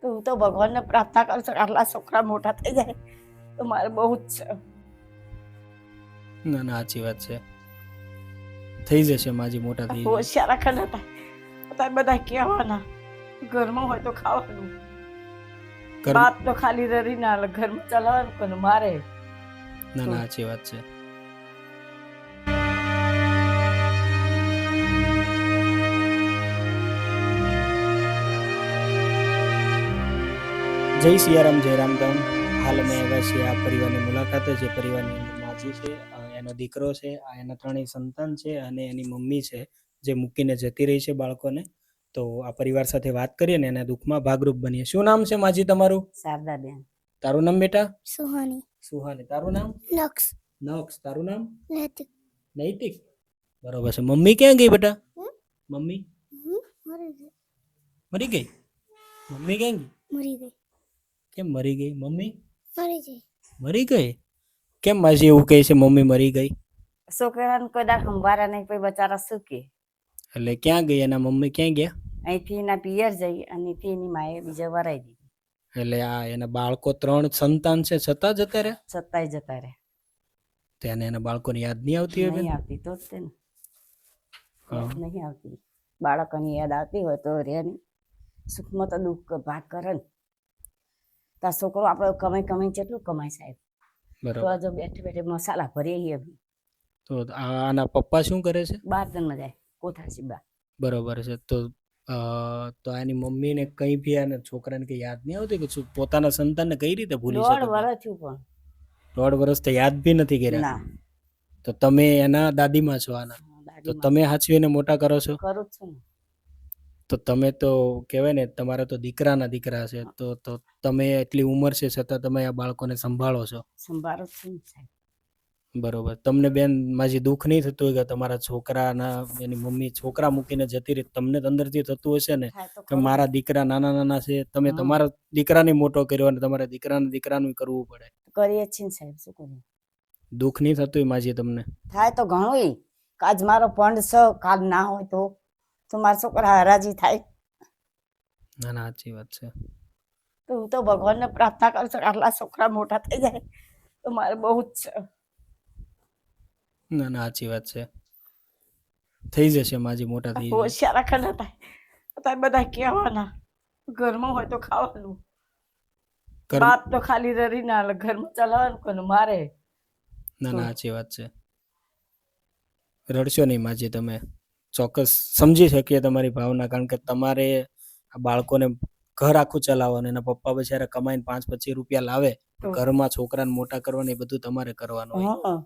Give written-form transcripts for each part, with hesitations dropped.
તો હું તો ભગવાનને પ્રાર્થના કરું છું કે આટલા છોકરા મોટા થઈ જાય તો મારે બહુ જ છે. ના ના સાચી વાત છે. થઈ જશે માજી, મોટા થઈ જશે. હોશિયાર રાખે ને અત્યારે બધા કહેવાના ઘરમાં હોય તો ખાવાનું, બાપ તો ખાલી રરી ના હાલે, ઘરમાં ચલાવવાનું કોને મારે. ના ના સાચી વાત છે. જય સિયારામ, જય રામધામ. હાલ અમે આવ્યા છીએ આ પરિવારની મુલાકાતે. જે પરિવારની અંદર માજી છે, એનો દીકરો છે, એના ત્રણેય સંતાન છે અને એની મમ્મી છે જે મૂકીને જતી રહી છે બાળકોને. તો આ પરિવાર સાથે વાત કરીએ ને એના દુઃખમાં ભાગરૂપ બનીએ. શું નામ છે માજી તમારું? શારદાબેન. તારું નામ બેટા? સુહાની. સુહાની. તારું નામ? નક્ષ. નક્ષ. તારું નામ? નૈતિક. નૈતિક. બરોબર છે. મમ્મી ક્યાં ગઈ બેટા? મમ્મી મરી ગઈ. મમ્મી ક્યાં ગઈ? મરી ગઈ. કેમ મરી ગઈ મમ્મી? મરી ગઈ. મરી ગઈ? કેમ માજી એવું કહે છે મમ્મી મરી ગઈ? છોકરાને કોઈ દાડ સંભાળ્યા નહીં, પછી બચારા શું કે. એટલે ક્યાં ગઈ એના મમ્મી? ક્યાં ગયા? અહીંથી એના પિયર જઈ અને એની માએ બીજા વરાઈ દીધી. એટલે આ એના બાળકો 3 સંતાન છે છતાં જતા રહ્યા? છતાંય જતા રહે. તેને એના બાળકોની યાદ નહીં આવતી હોય? નહીં આવતી તો જ તે ને. નહીં આવતી. બાળકોની યાદ આવતી હોય તો રે નહીં. સુખમાં તો દુઃખ ભાગ કરે ને. તાર છોકરો આપણે કમાઈ કમાઈ કેટલું કમાય સાહેબ. તો બરોબર. જો બેઠે બેઠે મસાલા ભરીએ તો આના પપ્પા શું કરે છે? 12 જણ જાય કોઠાસી બા. બરોબર છે. તો આની મમ્મીને કઈ બી આના છોકરાને કઈ યાદ નહીં આવતી કે શું પોતાના સંતાનને કઈ રીતે ભૂલી શકે? 1.5 વર્ષ થયું પણ 1.5 વર્ષ તો યાદ બી નથી કર્યા. ના. તો તમે એના દાદીમાં છો આના, તો તમે સાચવીને મોટા કરો છો? કરું જ છું ને. તો તમે તો કહેવાય ને તમારા તો દીકરાના દીકરા છે, તો તમે એટલી ઉંમર છે છતાં તમે આ બાળકોને સંભાળો છો. સંભાળું જ છું ને સાહેબ. બરોબર. તમને બેન માજી દુઃખ નહીં થતું હોય કે તમારા છોકરાના એની મમ્મી છોકરા મૂકીને જતી રહી? તમને તો અંદરથી થતું હશે ને થાય તો કે ખરું. મારા દીકરા નાના નાના છે, તમે તમારા દીકરાને મોટો કર્યો અને તમારા દીકરાનું કરવું પડે. કરીએ જ છીએ ને સાહેબ, શું કરીએ. દુઃખ નહીં થતું હોય માજી તમને? થાય તો ઘણું. આજ મારો પંડ છે, કાલ ના હોય તો મારા છોકરા હરાજી થાય. ના ના સાચી વાત છે. તો હું તો ભગવાનને પ્રાર્થના કરું છું કે આટલા છોકરા મોટા થઈ જાય તો મારે બહુ જ છે. ના ના સાચી વાત છે. થઈ જશે માજી, મોટા થઈ જશે. હોશિયાર રાખે ને અત્યારે બધા કહેવાના ઘરમાં હોય તો ખાવાનું, બાપ તો ખાલી રરી ના હાલે, ઘરમાં ચલાવવાનું કોને મારે. ના ના સાચી વાત છે. રડશો નહીં માજી, તમે ચોક્કસ સમજી શકીએ તમારી ભાવના, કારણ કે તમારે આ બાળકોને ઘર આખું ચલાવવાનું, એના પપ્પા બચારા કમાઈને 5-25 રૂપિયા લાવે, ઘરમાં છોકરાને મોટા કરવાનું એ બધું તમારે કરવાનું હોય.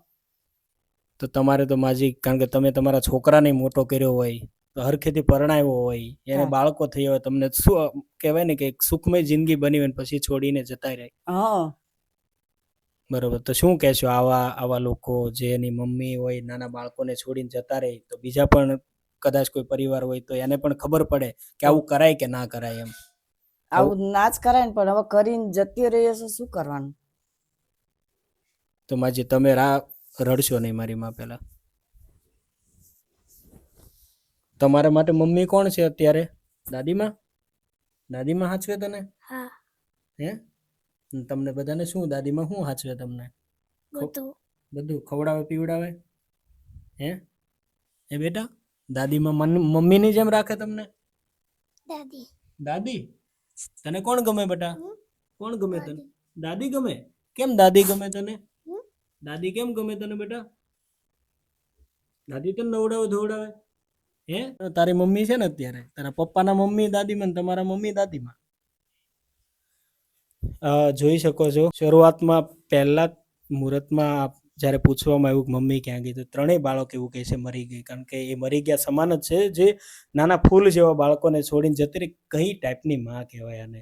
તો તમારે તો માજી, કારણ કે તમે તમારા છોકરાને મોટો કર્યો હોય, તો હરખેથી પરણાવ્યો હોય, એને બાળકો થઈ હોય, તમને શું કહેવાય ને કે એક સુખમય જિંદગી બની હોય પછી છોડીને જતા રહે. બરોબર. તો શું કહેશો આવા લોકો જે એની મમ્મી હોય નાના બાળકોને છોડીને જતા રહે, તો બીજા પણ કદાચ કોઈ પરિવાર હોય તો એને પણ ખબર પડે કે આવું કરાય કે ના કરાય એમ? આવું ના જ કરાય ને, પણ હવે કરીને જતી રહીએ છે, શું કરવાનું. તો માજી તમે રડશો નહીં મારી માં. પેલા તમારા માટે મમ્મી કોણ છે અત્યારે? દાદીમાં? દાદીમાં સાચવે તને? હા. હે? તમને બધાને શું દાદીમાં શું સાચવે તમને? બધું ખવડાવે પીવડાવે? હે બેટા? દાદીમાં મમ્મીની જેમ રાખે તમને? દાદી. દાદી? તને કોણ ગમે બેટા? કોણ ગમે તને? દાદી ગમે? કેમ દાદી ગમે તને? દાદી કેમ ગમે તને બેટા? દાદી તને નવડાવે ધોવડાવે? હે? તારી મમ્મી છે ને અત્યારે, તારા પપ્પાના મમ્મી દાદીમાં, તમારા મમ્મી દાદીમાં. જોઈ શકો છો, શરૂઆતમાં પહેલા મુહૂર્તમાં જ્યારે પૂછવામાં આવ્યું કે મમ્મી ક્યાં ગઈ, તો 3 બાળક એવું કહે છે મરી ગઈ, કારણ કે એ મરી ગયા સમાન જ છે. જે નાના ફૂલ જેવા બાળકોને છોડીને જતી રહી, કઈ ટાઈપની માં કહેવાય આને?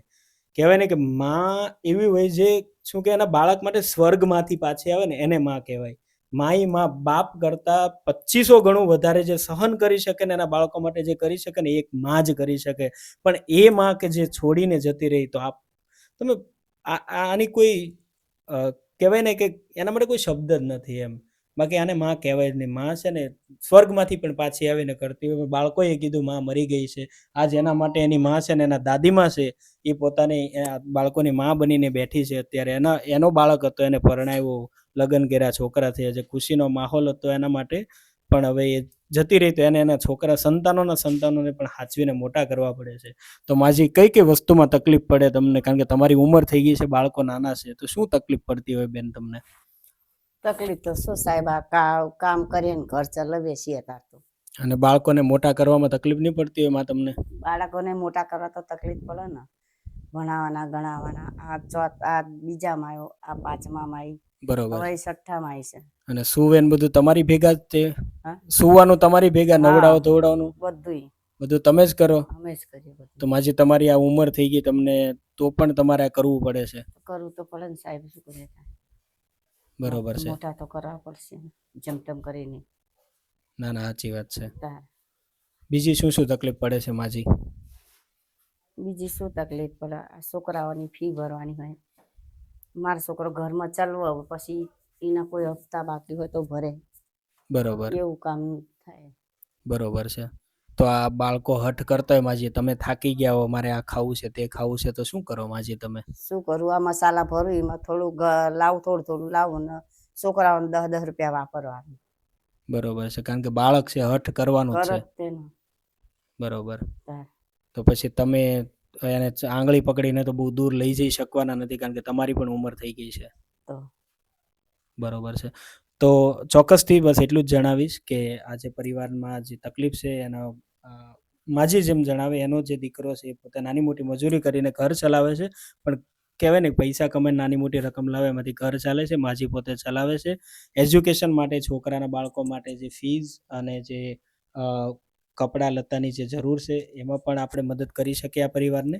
કહેવાય ને કે માં એવી હોય જે શું કે એના બાળક માટે સ્વર્ગમાંથી પાછી આવે ને એને માં કહેવાય. માં બાપ કરતા 2500 ગણું વધારે જે સહન કરી શકે ને એના બાળકો માટે જે કરી શકે ને એક માં જ કરી શકે. પણ એ માં કે જે છોડીને જતી રહી, તો તમે આની કોઈ કહેવાય ને કે એના માટે કોઈ શબ્દ જ નથી એમ. બાકી આને માં કહેવાય જ નહીં. માં છે ને સ્વર્ગમાંથી પણ પાછી આવીને કરતી હોય. બાળકોએ કીધું માં મરી ગઈ છે. આજ એના માટે એની માં છે ને એના દાદીમાં છે એ પોતાની બાળકોની માં બનીને બેઠી છે અત્યારે. એનો બાળક હતો, એને પરણાવ્યો, લગ્ન કર્યા, છોકરા થયા છે, ખુશીનો માહોલ હતો એના માટે. પણ હવે એ જતી રહી તો એને એના છોકરા સંતાનોને પણ હાચવીને મોટા કરવા પડે છે. તો માજી કઈ કઈ વસ્તુમાં તકલીફ પડે તમને? કારણ કે તમારી ઉંમર થઈ ગઈ છે, બાળકો નાના છે, તો શું તકલીફ પડતી હોય બેન તમને? તકલીફ તો શું સાહેબ, આ કામ કરીએ ને ઘર ચલાવીએ છીએ તાર તો. અને બાળકોને મોટા કરવામાં તકલીફ નહીં પડતી હોય માં તમને? બાળકોને મોટા કરવા તો તકલીફ પડે ને, ભણાવવાના ગણાવવાના. આ બીજામાં આવ્યો, આ પાંચમામાં આવી, બરોબર. હવે છઠ્ઠામાં આવી છે. અને સુવેન બધું તમારી ભેગા જ તે? હા? સુવાનું તમારી ભેગા, નવડાવો ધોવડાવવાનું બધુંય બધું તમે જ કરો? અમે જ કરીએ બધું. તો માજી તમારી આ ઉંમર થઈ ગઈ તમને, તો પણ તમારે આ કરવું પડે છે? કરવું તો પડે ને સાહેબ, શું કરીએ? બરોબર છે. મોટા તો કરવા પડશે ને, જેમ તેમ કરીને. ના ના, સાચી વાત છે. તાર બીજી શું શું તકલીફ પડે છે માજી? બીજી શું તકલીફ પડે? આ છોકરાઓની ફી ભરવાની હોય. મારો છોકરો ઘરમાં ચાલવો હોય, પછી એના કોઈ હપ્તા બાકી હોય તો ભરે, બરોબર એવું કામ થાય. બરોબર છે. તો આ બાળકો હઠ કરતા હોય માજી, તમે થાકી ગયા હો, મારે આ ખાવું છે, તે ખાવું છે, તો શું કરો માજી તમે? શું કરું? આ મસાલા ભરું, એમાં થોડું લાવું, થોડું લાવું ને છોકરાઓને 10-10 રૂપિયા વાપરવાનું. બરોબર છે. કારણ કે બાળક છે, હઠ કરવાનું જ છે. કરત તેનું. બરોબર. તાર તો પછી તમે એને આંગળી પકડીને તો બહુ દૂર લઈ જઈ શકવાના નથી, કારણ કે તમારી પણ ઉંમર થઈ ગઈ છે. તો બરોબર છે. તો ચોક્કસથી બસ એટલું જ જણાવીશ કે આજે પરિવારમાં જે તકલીફ છે એનો માજી જેમ જણાવે, એનો જે દીકરો છે એ પોતે નાની મોટી મજૂરી કરીને ઘર ચલાવે છે. પણ કહેવાય ને, પૈસા કમાઈને નાની મોટી રકમ લાવે, એમાંથી ઘર ચાલે છે. માજી પોતે ચલાવે છે. એજ્યુકેશન માટે, છોકરાના બાળકો માટે જે ફીઝ અને જે કપડાં લત્તાની જે જરૂર છે એમાં પણ આપણે મદદ કરી શકીએ આ પરિવારને.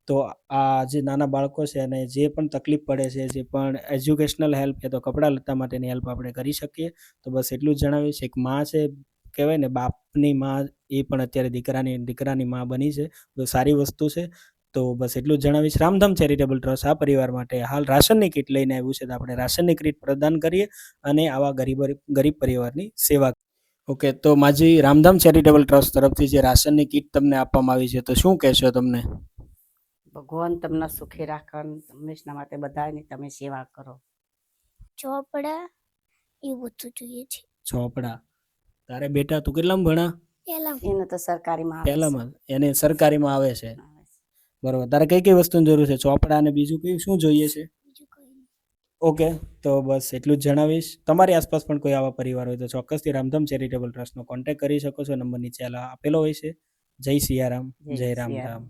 તો આ જે નાના બાળકો છે અને જે પણ તકલીફ પડે છે, જે પણ એજ્યુકેશનલ હેલ્પ કે તો કપડાં લત્તા માટેની હેલ્પ આપણે કરી શકીએ. તો બસ એટલું જ જણાવીશ. એક માં છે, કહેવાય ને બાપની માં, એ પણ અત્યારે દીકરાની માં બની છે. તો સારી વસ્તુ છે. તો બસ એટલું જ જણાવીશ. રામધામ ચેરિટેબલ ટ્રસ્ટ આ પરિવાર માટે હાલ રાશનની કીટ લઈને આવ્યું છે. તો આપણે રાશનની કીટ પ્રદાન કરીએ અને આવા ગરીબ પરિવારની સેવા. ઓકે, તો માજી રામધામ ચેરિટેબલ ટ્રસ્ટ તરફથી જે રાશનની કીટ તમને આપવામાં આવી છે, તો શું કહેશો તમને? ભગવાન તમને સુખી રાખે, હંમેશના માટે બધાની તમે સેવા કરો. ચોપડા એવું બધું જોઈએ છે. ચોપડા? તારે બેટા તું કેટલામાં ભણા? પહેલા એને તો સરકારીમાં આવે છે. પહેલામાં? એને સરકારીમાં આવે છે. આવે છે. બરોબર. તારે કઈ કઈ વસ્તુની જરૂર છે? ચોપડા અને બીજું કઈ શું જોઈએ છે? બીજું કંઈ નહીં. ઓકે, તો બસ એટલું જ જણાવીશ. તમારી આસપાસ પણ કોઈ આવા પરિવાર હોય તો ચોક્કસથી રામધામ ચેરિટેબલ ટ્રસ્ટનો કોન્ટેક્ટ કરી શકો છો. નંબર નીચે આપેલો હોય છે. જય સિયારામ, જય રામધામ.